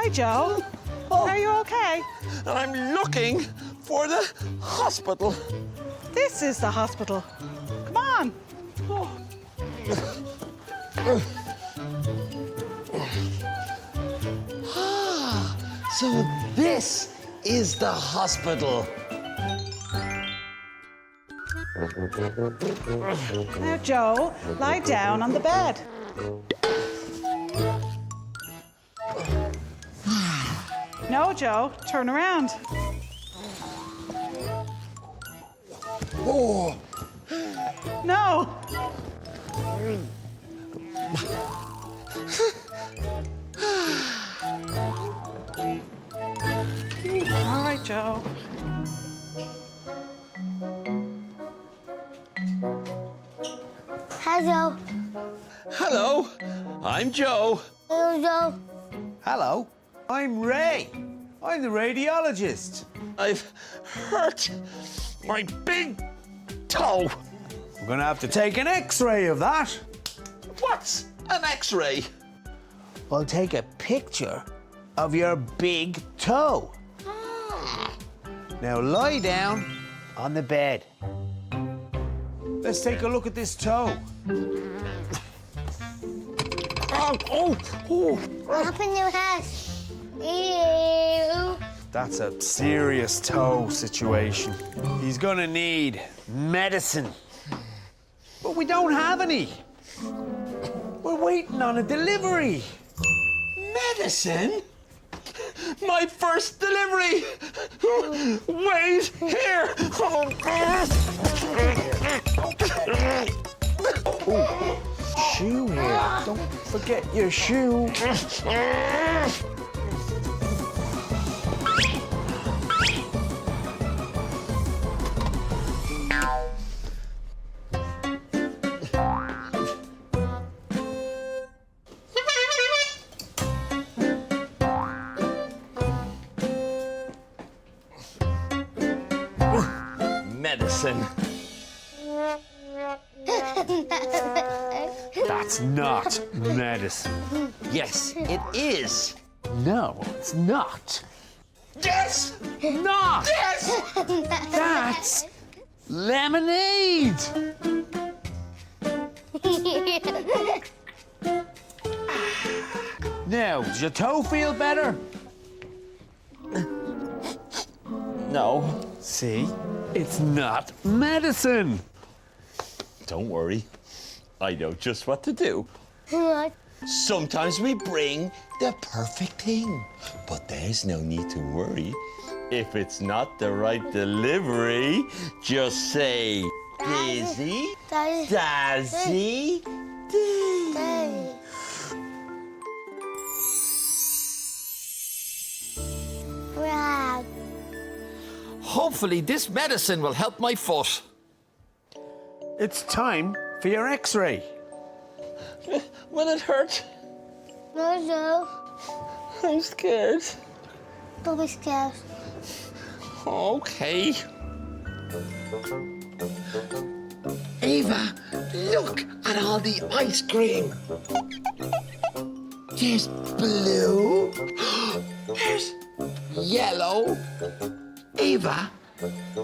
Hi, Joe. Are you okay? I'm looking for the hospital. This is the hospital. Come on. So this is the hospital. Now, Joe, lie down on the bed. No, Joe, turn around. Oh, No. All right, Joe. Hi, Joe. hello. I'm Joe. Hello, Joe. Hello, I'm Ray. I'm the radiologist. I've hurt my big toe. We're gonna have to take an X-ray of that. What's an X-ray? We'll take a picture of your big toe. Now lie down on the bed. Let's take a look at this toe. What happened to your head? Ew. That's a serious toe situation. He's gonna need medicine. But we don't have any. We're waiting on a delivery. Medicine? My first delivery! Wait, here! Shoe here. Don't forget your shoe. Medicine. That's not medicine. Yes, it is. No, it's not. Yes! Not! Yes! That's lemonade. Now, does your toe feel better? No. See? It's not medicine. Don't worry. I know just what to do. What? Sometimes we bring the perfect thing, but there's no need to worry. If it's not the right delivery, just say, Dizzy, Daddy. Dazzy, Dizzy. Daddy. Wow. Hopefully this medicine will help my foot. It's time for your X-ray. Will it hurt? No, Joe. I'm scared. Don't be scared. Okay. Ava, look at all the ice cream. There's blue. There's yellow. Ava,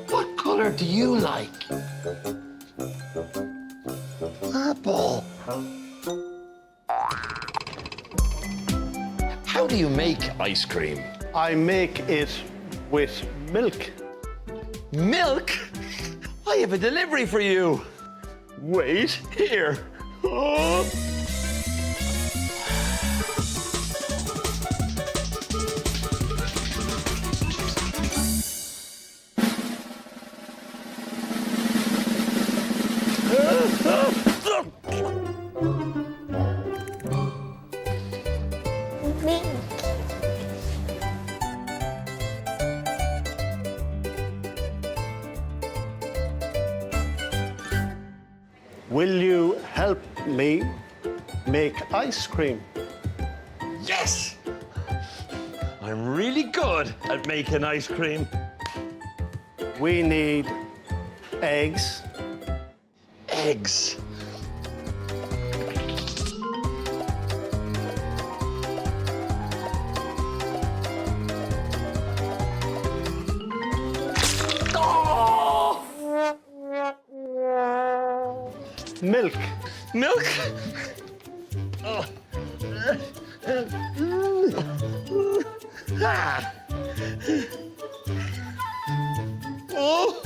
what color do you like? Purple. How do you make ice cream? I make it with milk. Milk? I have a delivery for you. Wait, here. Oh. Will you help me make ice cream? Yes! I'm really good at making ice cream. We need eggs, Eggs. Milk. Milk? Ah. Oh.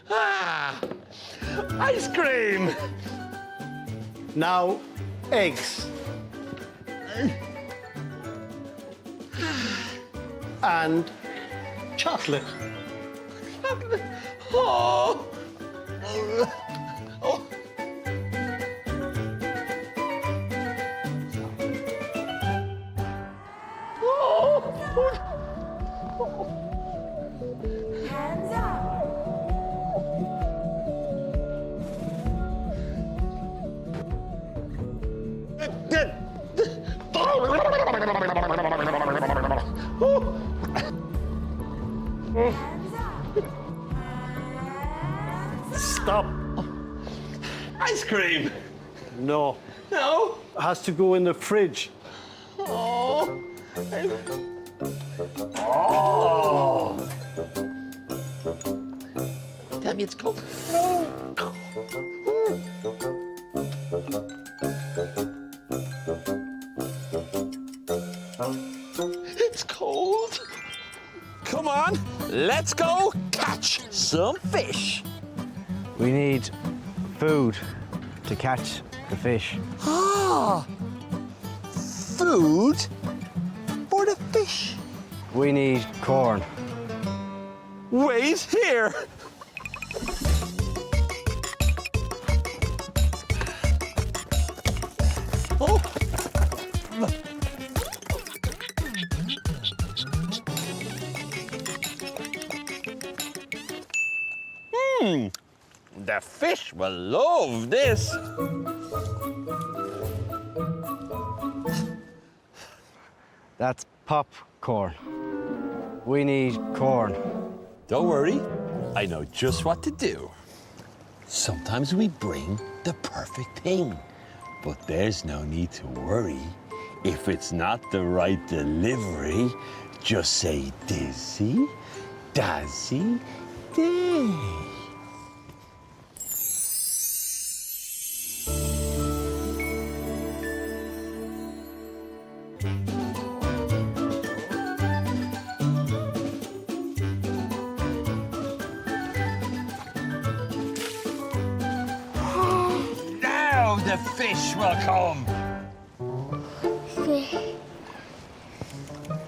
Ah. Ice cream. Now, eggs. And chocolate. Oh. Oh. Stop. Ice cream. No. No. It has to go in the fridge. Oh. Tell me it's cold. It's cold. Come on, let's go catch some fish. We need food to catch the fish. Ah, food for the fish. We need corn. Wait here. Oh. The fish will love this. That's popcorn. We need corn. Don't worry, I know just what to do. Sometimes we bring the perfect thing, but there's no need to worry. If it's not the right delivery, just say Dizzy, Dazzy, Day. Now the fish will come. Fish.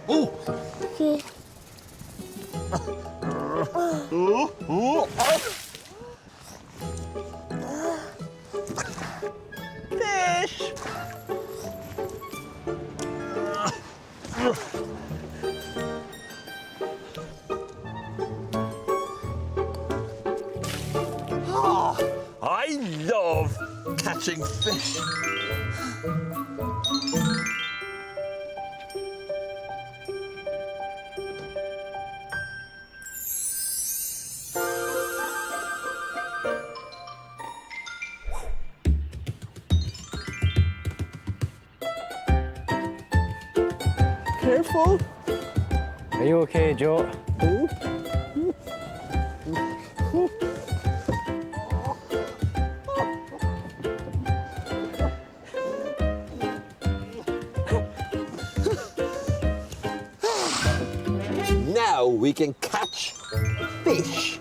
Oh. Fish. Fish. I love catching fish. Careful. Are you okay, Joe? Now we can catch fish.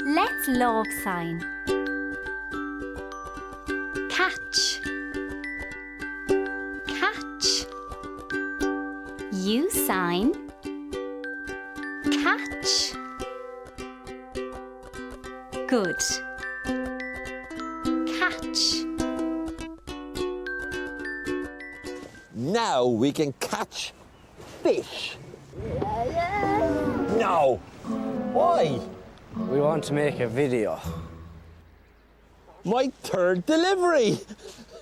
Let's log sign. Catch. Catch. You sign. Catch. Good. Catch. Now we can catch fish. No. Why? We want to make a video. My third delivery.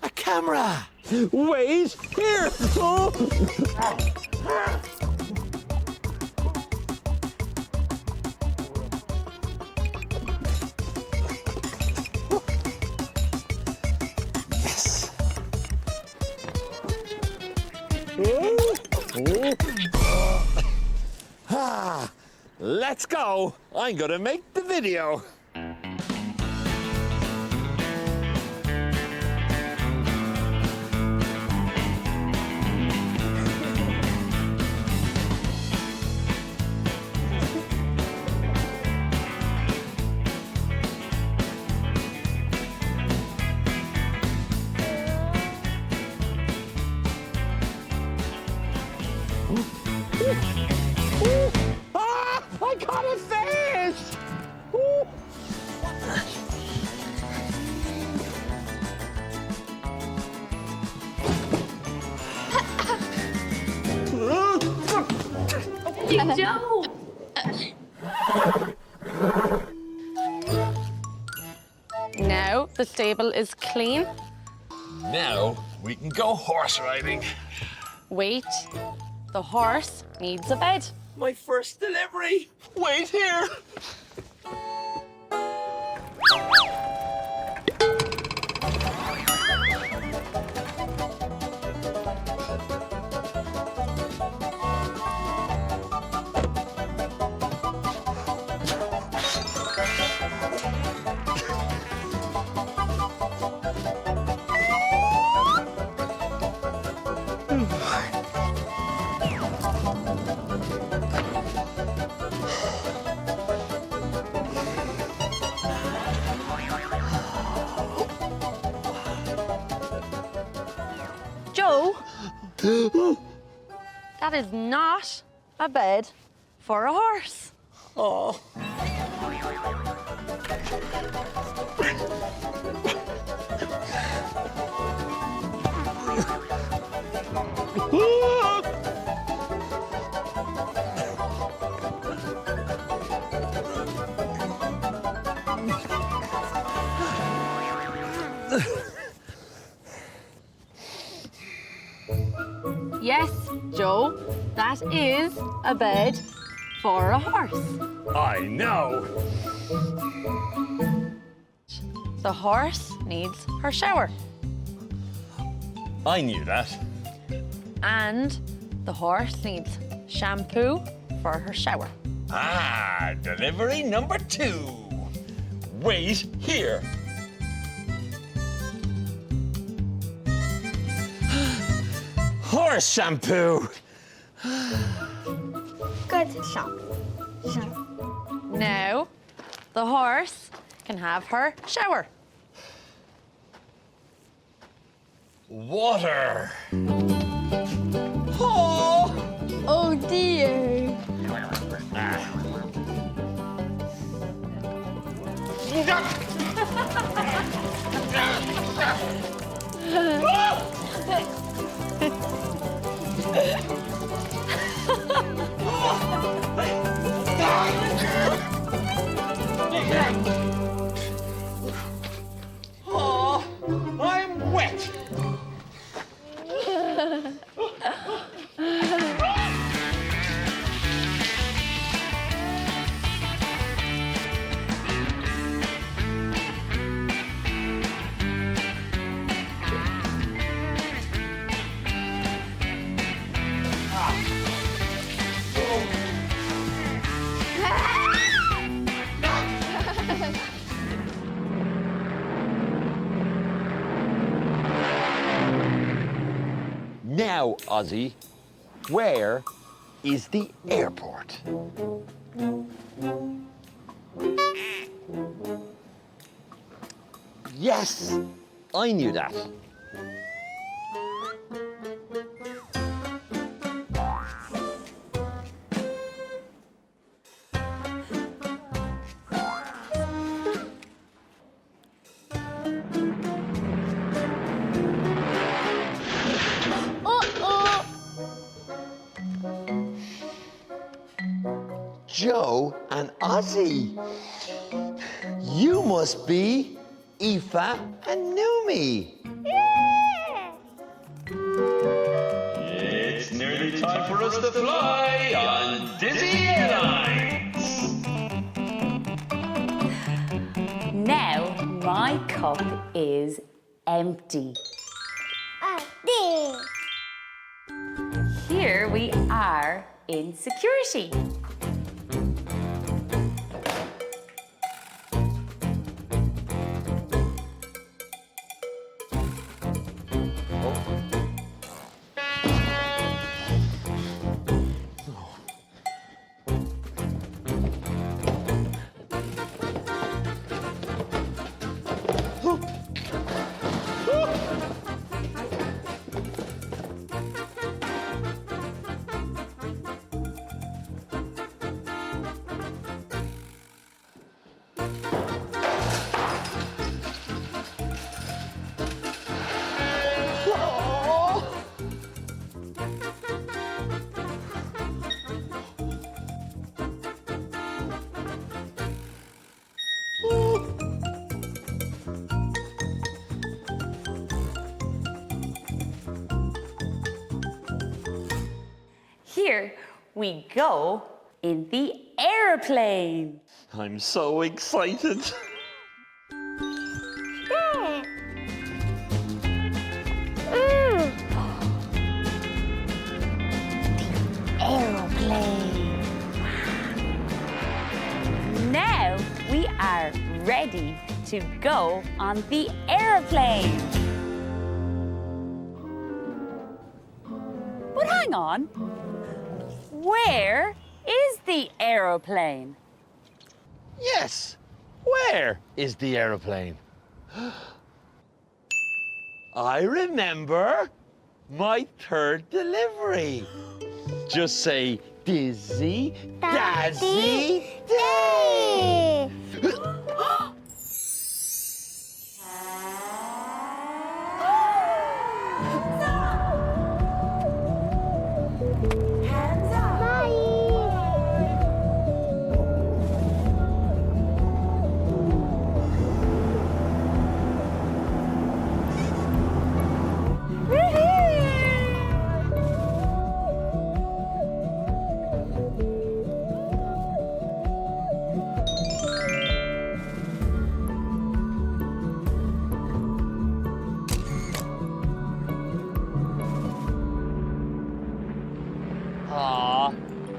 A camera. Wait here. Oh. Yes. Let's go. I'm gonna make the video. I caught a fish! Ooh. Joe! Now the stable is clean. Now we can go horse riding. Wait, the horse needs a bed. My first delivery. Wait here. Joe, that is not a bed for a horse. Oh. Yes, Joe, that is a bed for a horse. I know. The horse needs her shower. I knew that. And the horse needs shampoo for her shower. Ah, delivery number 2. Wait here. Horse shampoo. Good shot. Now the horse can have her shower. Water. Oh. Oh dear. Oh, I'm wet. Now, Ozzy, where is the airport? Yes, I knew that. Joe and Ozzy. You must be Aoife and Numi. It's nearly time for us to fly on Dizzy Deliveries. Now my cup is empty. Dear. Here we are in security. here we go in the aeroplane. I'm so excited. Aeroplane. Now we are ready to go on the aeroplane. But hang on. Where is the aeroplane? Yes. Where is the aeroplane? I remember my third delivery. Just say Dizzy, Dazzy, Day.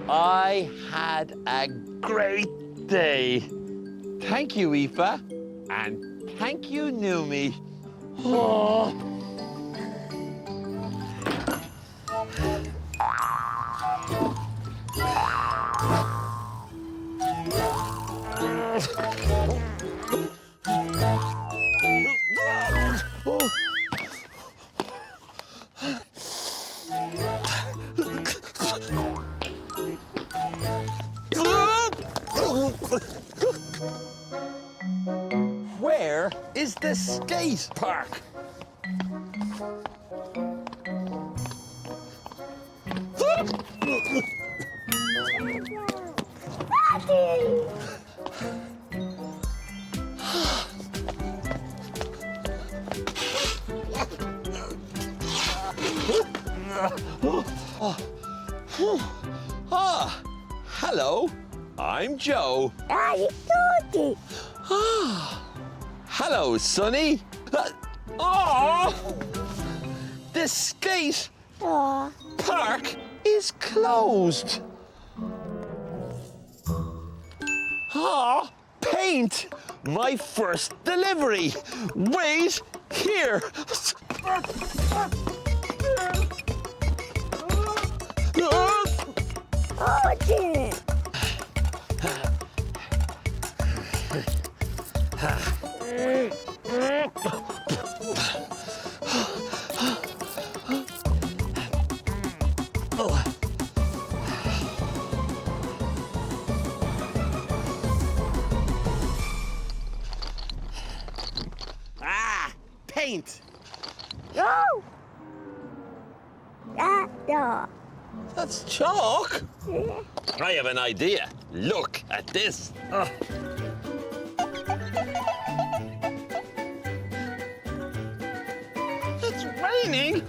I had a great day. Thank you, Aoife. And thank you, Numi. Oh. Where is the skate park? Hello, I'm Joe. Hello, Sonny. The skate park is closed. Paint! My first delivery. Wait here. Paint. That's chalk. I have an idea. Look at this. It's raining.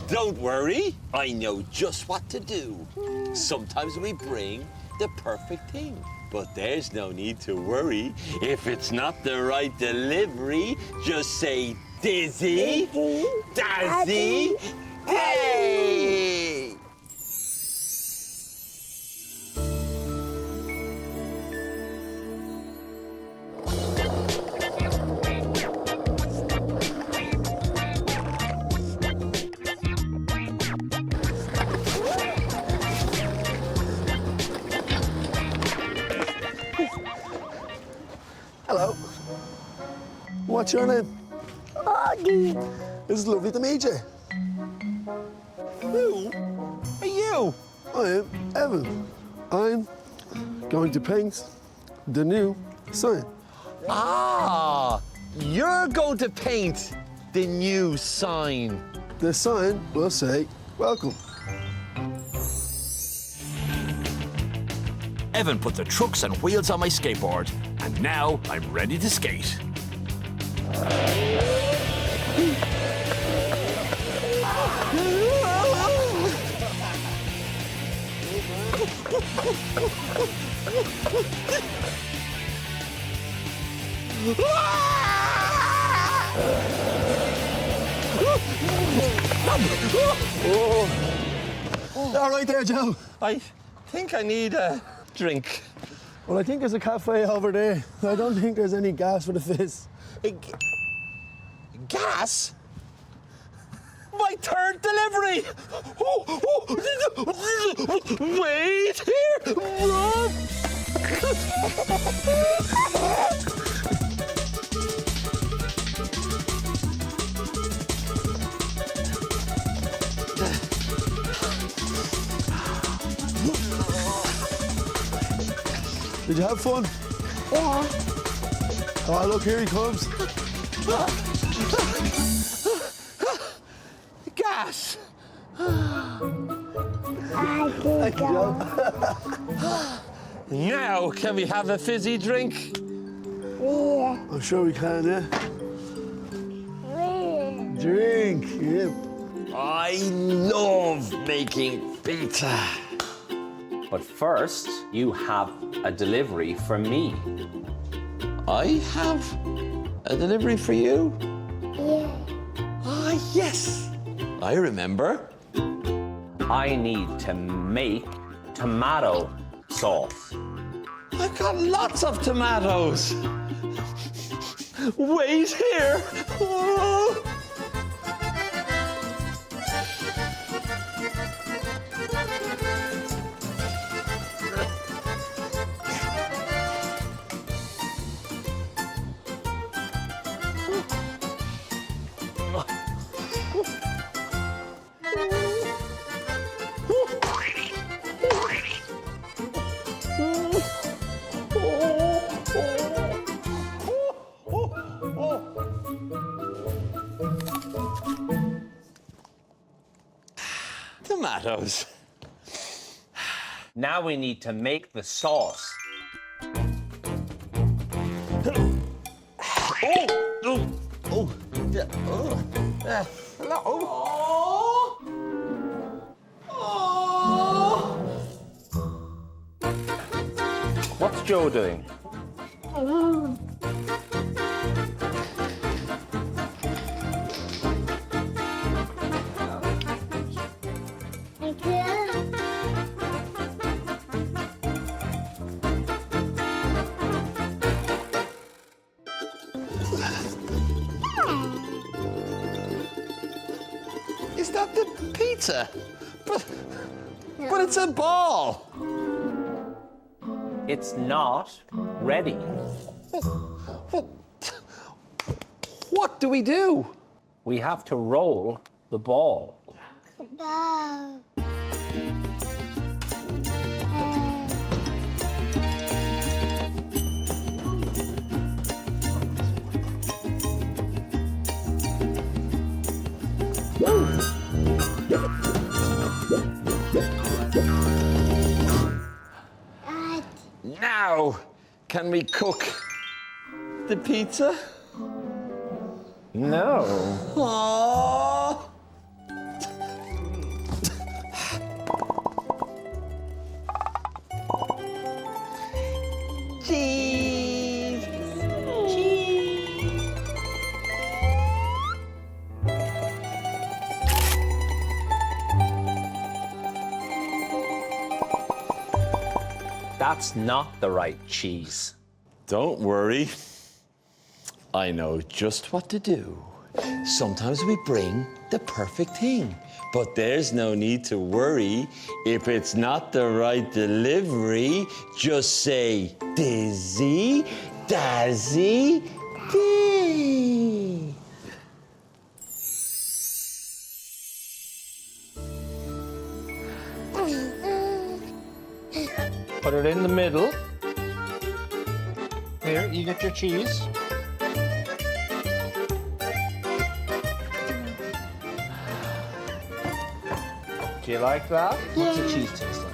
Don't worry. I know just what to do. Sometimes we bring the perfect thing. But there's no need to worry. If it's not the right delivery, just say Dizzy, Dazzy, Hey! Hello. What's your name? Augie. It's lovely to meet you. Who are you? I am Evan. I'm going to paint the new sign. You're going to paint the new sign. The sign will say, welcome. Evan put the trucks and wheels on my skateboard, and now I'm ready to skate. All right there, Joe. I think I need a drink. Well, I think there's a cafe over there. I don't think there's any gas for the fizz. Gas? My third delivery! Wait here! Run! Did you have fun? Yeah. Oh, look, here he comes. Gas! Thank you, Joe. Now, can we have a fizzy drink? Yeah. I'm sure we can, yeah. Yeah. Drink, yeah. I love making pizza. But first, you have a delivery for me. I have a delivery for you? Yeah. Ah, yes. I remember. I need to make tomato sauce. I've got lots of tomatoes. Wait here. Oh. Tomatoes. Now we need to make the sauce. What's Joe doing? Is that the pizza? But it's a ball. It's not ready. What do we do? We have to roll the ball. No. Now, can we cook the pizza? No. Aww. Cheese. That's not the right cheese. Don't worry. I know just what to do. Sometimes we bring the perfect thing, but there's no need to worry. If it's not the right delivery, just say Dizzy, Dazzy, Dee. Put it in the middle. Here, you get your cheese. Do you like that? What's the cheese taste like?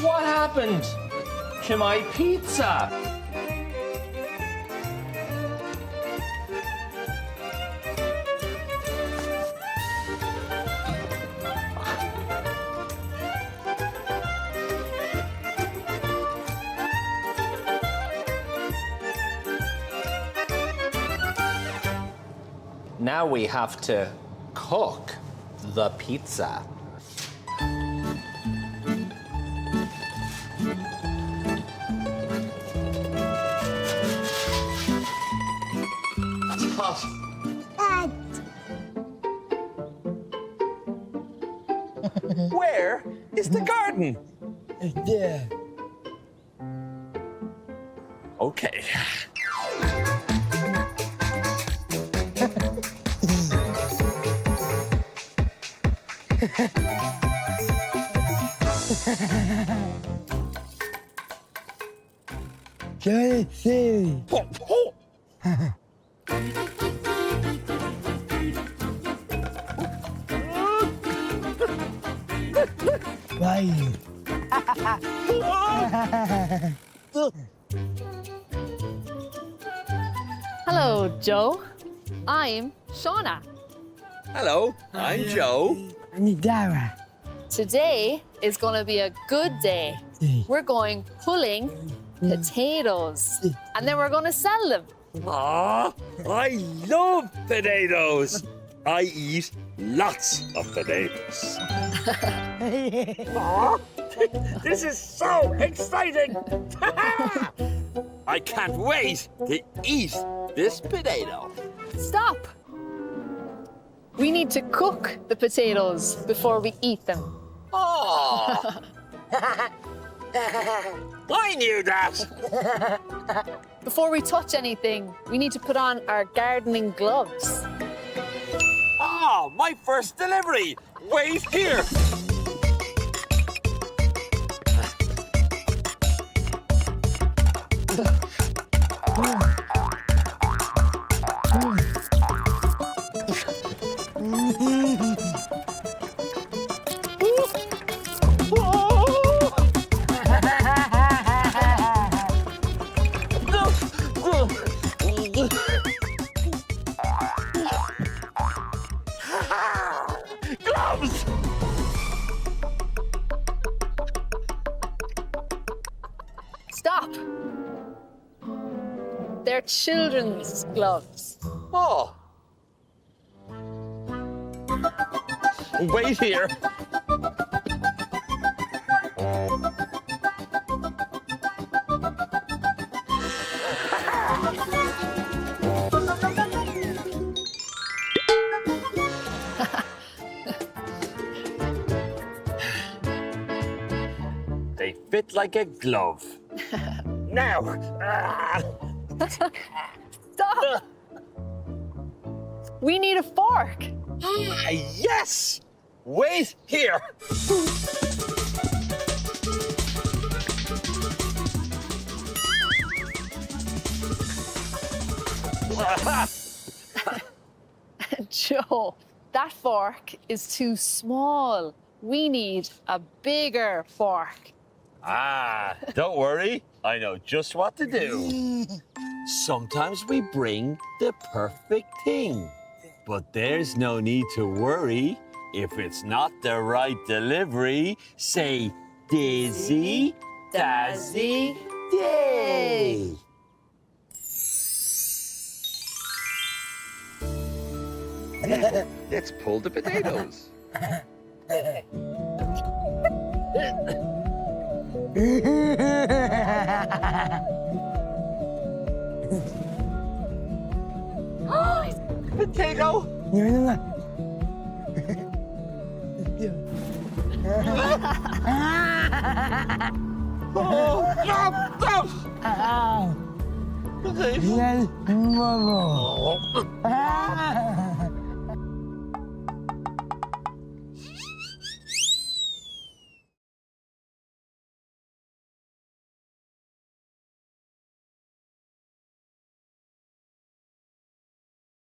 What happened to my pizza? Now we have to cook the pizza. Dad. Where is the garden? There. Okay. Can I see? Why? Hello, Joe. I'm Shauna. Hello, I'm Joe. Dara. Today is going to be a good day. We're going pulling potatoes, and then we're going to sell them. Aw, I love potatoes. I eat lots of potatoes. Aw, this is so exciting. I can't wait to eat this potato. Stop! We need to cook the potatoes before we eat them. Oh, I knew that. Before we touch anything, we need to put on our gardening gloves. Oh, my first delivery. Wait here. Gloves! Stop! They're children's gloves. Oh. Wait here. They fit like a glove. Now. Stop! We need a fork. Ah, yes! Wait here. Joe, that fork is too small. We need a bigger fork. Ah, don't worry. I know just what to do. Sometimes we bring the perfect thing, but there's no need to worry. If it's not the right delivery, say Dizzy, Dazzy, Day. Let's pull the potatoes. Potato! Oh, stop! Potato!